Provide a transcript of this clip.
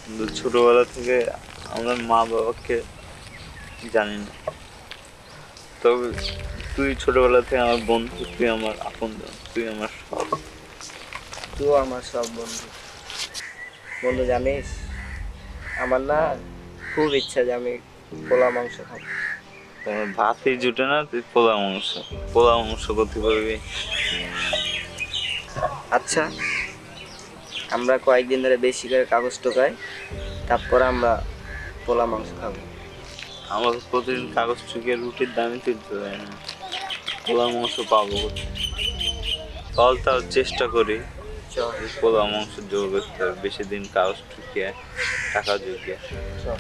কিন্তু ছোটবেলা থেকে আমরা মা বাবাকে জানি না। তবে তুই ছোটবেলা থেকে আমার বন্ধু, তুই আমার আপনজন, তুই আমার সব। তুই আমার সব বন্ধু। বন্ধু জানিস, আমার না খুব ইচ্ছা যে আমি পোলা মাংস খাবো। তোমার ভাতই জুটে না, তুই পোলা মাংস। পোলা মাংস করতে পারবি? আচ্ছা, আমরা কয়েকদিন ধরে বেশি করে কাগজ টোকাই, তারপর আমরা পোলা মাংস খাবো। আমাকে প্রতিদিন কাগজ চুকিয়ে রুটির দামই তুলতে দেয় না, পোলা মাংস পাবো কোথায়? চল তাও চেষ্টা করি, চল পোলা মাংস জোর করতে হবে, বেশি দিন কাগজ চুকিয়ে টাকা জুকিয়ে। চল।